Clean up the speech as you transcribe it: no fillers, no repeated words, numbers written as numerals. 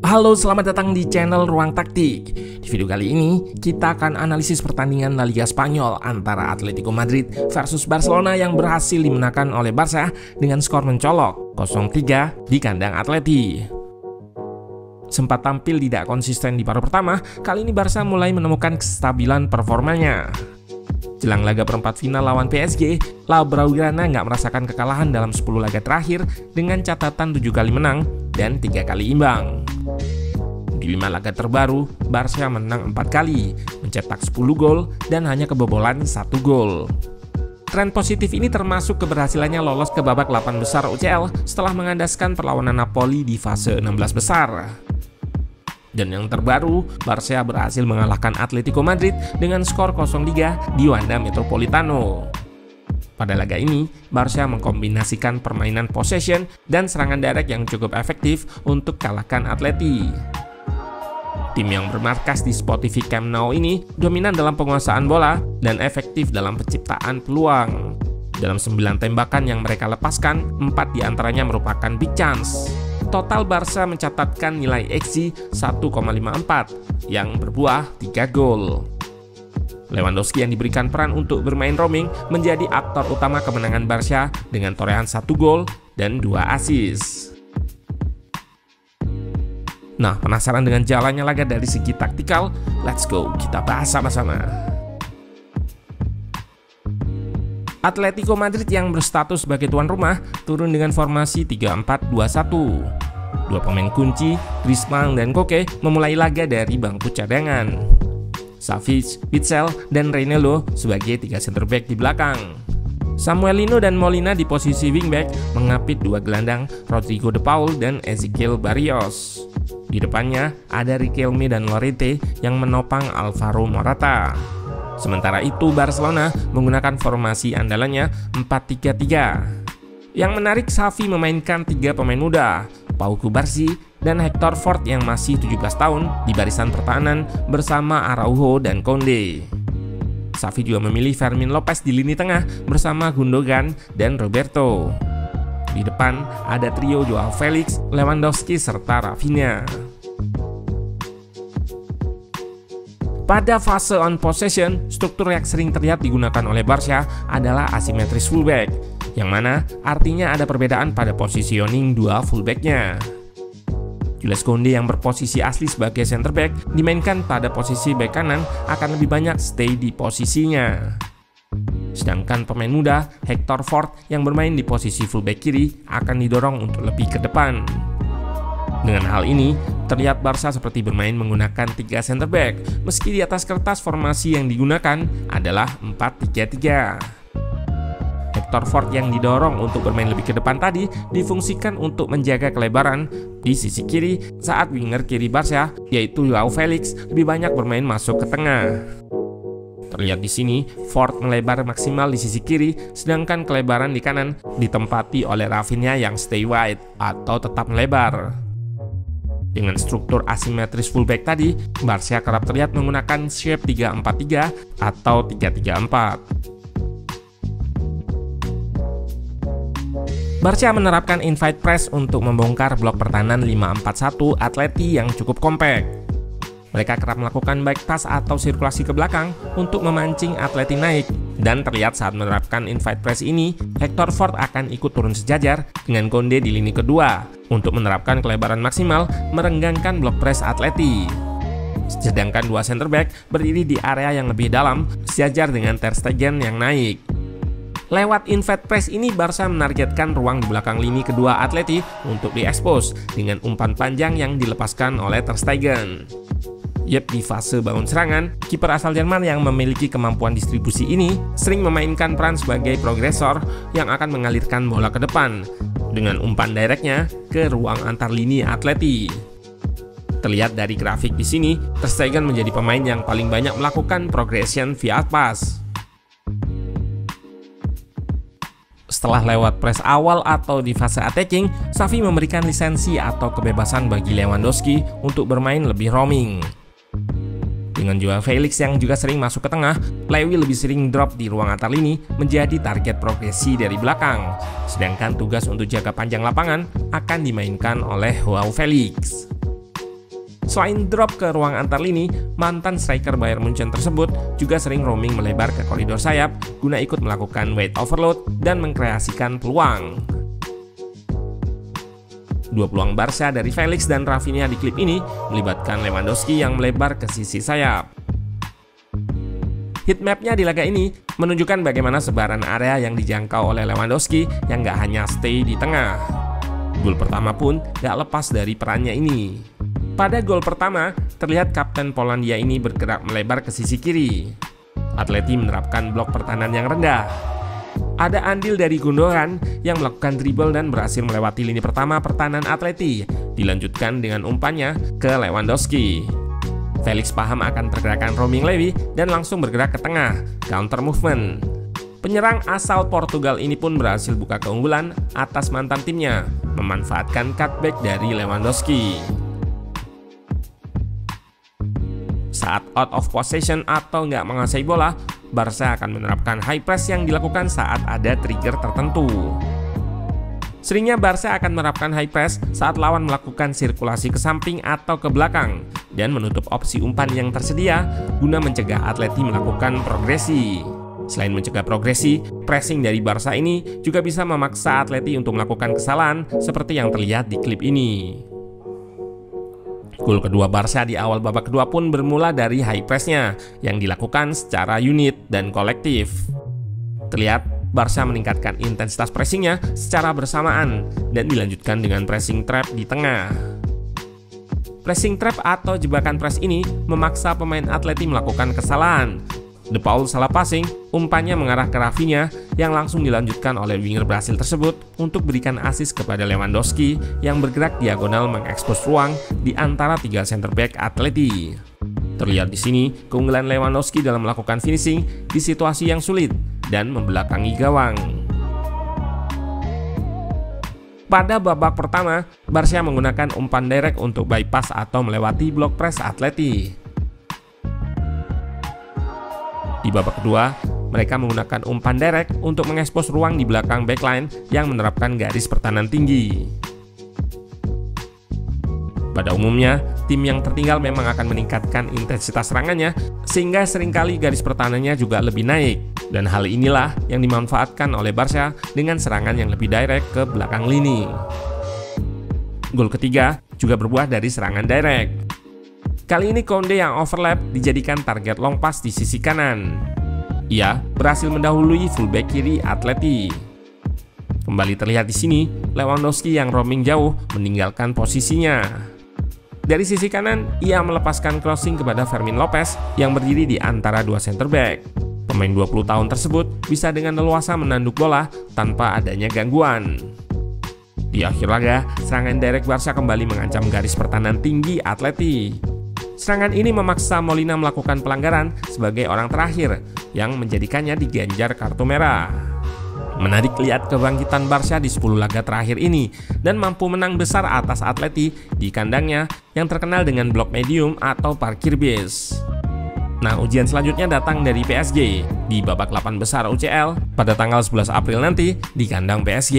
Halo, selamat datang di channel Ruang Taktik. Di video kali ini, kita akan analisis pertandingan La Liga Spanyol antara Atletico Madrid versus Barcelona yang berhasil dimenangkan oleh Barca dengan skor mencolok 0-3 di kandang Atleti. Sempat tampil tidak konsisten di paruh pertama, kali ini Barca mulai menemukan kestabilan performanya. Jelang laga perempat final lawan PSG, La Blaugrana nggak merasakan kekalahan dalam 10 laga terakhir dengan catatan 7 kali menang dan 3 kali imbang. Di 5 laga terbaru, Barca menang 4 kali, mencetak 10 gol dan hanya kebobolan 1 gol. Tren positif ini termasuk keberhasilannya lolos ke babak 8 besar UCL setelah mengandaskan perlawanan Napoli di fase 16 besar. Dan yang terbaru, Barca berhasil mengalahkan Atletico Madrid dengan skor 0-3 di Wanda Metropolitano. Pada laga ini, Barca mengkombinasikan permainan possession dan serangan direct yang cukup efektif untuk kalahkan Atleti. Tim yang bermarkas di Spotify Camp Nou ini dominan dalam penguasaan bola dan efektif dalam penciptaan peluang. Dalam 9 tembakan yang mereka lepaskan, 4 diantaranya merupakan big chance. Total Barca mencatatkan nilai XG 1,54 yang berbuah 3 gol. Lewandowski yang diberikan peran untuk bermain roaming menjadi aktor utama kemenangan Barca dengan torehan 1 gol dan 2 assist. Nah, penasaran dengan jalannya laga dari segi taktikal? Let's go, kita bahas sama-sama. Atletico Madrid yang berstatus sebagai tuan rumah turun dengan formasi 3-4-2-1. 2 pemain kunci, Griezmann dan Koke, memulai laga dari bangku cadangan. Savic, Witsel, dan Reinildo sebagai 3 center back di belakang. Samuelino dan Molina di posisi wingback mengapit 2 gelandang Rodrigo de Paul dan Ezequiel Barrios. Di depannya ada Riquelme dan Llorente yang menopang Alvaro Morata. Sementara itu Barcelona menggunakan formasi andalannya 4-3-3. Yang menarik, Xavi memainkan 3 pemain muda, Pau Cubarsí dan Hector Fort yang masih 17 tahun di barisan pertahanan bersama Araujo dan Koundé. Xavi juga memilih Fermin Lopez di lini tengah bersama Gundogan dan Roberto. Di depan ada trio Joao Felix, Lewandowski serta Rafinha. Pada fase on possession, struktur yang sering terlihat digunakan oleh Barca adalah asimetris fullback, yang mana artinya ada perbedaan pada positioning dua fullbacknya. Jules Koundé yang berposisi asli sebagai center back dimainkan pada posisi back kanan akan lebih banyak stay di posisinya. Sedangkan pemain muda Hector Fort yang bermain di posisi fullback kiri akan didorong untuk lebih ke depan. Dengan hal ini, terlihat Barca seperti bermain menggunakan 3 center back, meski di atas kertas formasi yang digunakan adalah 4-3-3. Hector Fort yang didorong untuk bermain lebih ke depan tadi difungsikan untuk menjaga kelebaran di sisi kiri saat winger kiri Barca, yaitu Joao Felix, lebih banyak bermain masuk ke tengah. Terlihat di sini, Fort melebar maksimal di sisi kiri, sedangkan kelebaran di kanan ditempati oleh Rafinha yang stay wide atau tetap melebar. Dengan struktur asimetris fullback tadi, Barca kerap terlihat menggunakan shape 3-4-3 atau 3-3-4. Barca menerapkan invite press untuk membongkar blok pertahanan 5-4-1 Atleti yang cukup kompak. Mereka kerap melakukan back pass atau sirkulasi ke belakang untuk memancing Atleti naik. Dan terlihat saat menerapkan invite press ini, Hector Fort akan ikut turun sejajar dengan Koundé di lini kedua untuk menerapkan kelebaran maksimal merenggangkan blok press Atleti. Sedangkan 2 center back berdiri di area yang lebih dalam sejajar dengan Ter Stegen yang naik. Lewat invite press ini, Barca menargetkan ruang di belakang lini kedua Atleti untuk diekspos dengan umpan panjang yang dilepaskan oleh Ter Stegen. Di fase bangun serangan, kiper asal Jerman yang memiliki kemampuan distribusi ini sering memainkan peran sebagai progresor yang akan mengalirkan bola ke depan dengan umpan directnya ke ruang antar lini Atleti. Terlihat dari grafik di sini, Ter Stegen menjadi pemain yang paling banyak melakukan progression via pass. Setelah lewat press awal atau di fase attacking, Xavi memberikan lisensi atau kebebasan bagi Lewandowski untuk bermain lebih roaming. Dengan Joao Felix yang juga sering masuk ke tengah, Lewi lebih sering drop di ruang antar lini menjadi target progresi dari belakang. Sedangkan tugas untuk jaga panjang lapangan akan dimainkan oleh Joao Felix. Selain drop ke ruang antar lini, mantan striker Bayern Munchen tersebut juga sering roaming melebar ke koridor sayap guna ikut melakukan weight overload dan mengkreasikan peluang. Dua peluang Barca dari Felix dan Rafinha di klip ini melibatkan Lewandowski yang melebar ke sisi sayap. Heatmap-nya di laga ini menunjukkan bagaimana sebaran area yang dijangkau oleh Lewandowski yang gak hanya stay di tengah. Gol pertama pun gak lepas dari perannya ini. Pada gol pertama, terlihat kapten Polandia ini bergerak melebar ke sisi kiri. Atleti menerapkan blok pertahanan yang rendah. Ada andil dari Gundogan yang melakukan dribble dan berhasil melewati lini pertama pertahanan Atleti, dilanjutkan dengan umpannya ke Lewandowski. Felix paham akan pergerakan roaming Lewy dan langsung bergerak ke tengah, counter movement. Penyerang asal Portugal ini pun berhasil buka keunggulan atas mantan timnya, memanfaatkan cutback dari Lewandowski. Saat out of possession atau nggak menguasai bola, Barca akan menerapkan high press yang dilakukan saat ada trigger tertentu. Seringnya Barca akan menerapkan high press saat lawan melakukan sirkulasi ke samping atau ke belakang dan menutup opsi umpan yang tersedia guna mencegah Atleti melakukan progresi. Selain mencegah progresi, pressing dari Barca ini juga bisa memaksa Atleti untuk melakukan kesalahan seperti yang terlihat di klip ini. Gol kedua Barca di awal babak kedua pun bermula dari high press-nya yang dilakukan secara unit dan kolektif. Terlihat Barca meningkatkan intensitas pressing-nya secara bersamaan dan dilanjutkan dengan pressing trap di tengah. Pressing trap atau jebakan press ini memaksa pemain Atleti melakukan kesalahan. De Paul salah passing, umpannya mengarah ke Rafinha yang langsung dilanjutkan oleh winger Brasil tersebut untuk berikan assist kepada Lewandowski yang bergerak diagonal mengekspos ruang di antara tiga center back Atleti. Terlihat di sini keunggulan Lewandowski dalam melakukan finishing di situasi yang sulit dan membelakangi gawang. Pada babak pertama, Barca menggunakan umpan direct untuk bypass atau melewati blok press Atleti. Di babak kedua, mereka menggunakan umpan direct untuk mengekspos ruang di belakang backline yang menerapkan garis pertahanan tinggi. Pada umumnya, tim yang tertinggal memang akan meningkatkan intensitas serangannya sehingga seringkali garis pertahanannya juga lebih naik. Dan hal inilah yang dimanfaatkan oleh Barca dengan serangan yang lebih direct ke belakang lini. Gol ketiga juga berbuah dari serangan direct. Kali ini Koundé yang overlap dijadikan target long pass di sisi kanan. Ia berhasil mendahului fullback kiri Atleti. Kembali terlihat di sini, Lewandowski yang roaming jauh meninggalkan posisinya. Dari sisi kanan, ia melepaskan crossing kepada Fermin Lopez yang berdiri di antara dua center back. Pemain 20 tahun tersebut bisa dengan leluasa menanduk bola tanpa adanya gangguan. Di akhir laga, serangan direct Barca kembali mengancam garis pertahanan tinggi Atleti. Serangan ini memaksa Molina melakukan pelanggaran sebagai orang terakhir yang menjadikannya diganjar kartu merah. Menarik lihat kebangkitan Barca di 10 laga terakhir ini dan mampu menang besar atas Atleti di kandangnya yang terkenal dengan blok medium atau parkir bis. Nah, ujian selanjutnya datang dari PSG di babak 8 besar UCL pada tanggal 11 April nanti di kandang PSG.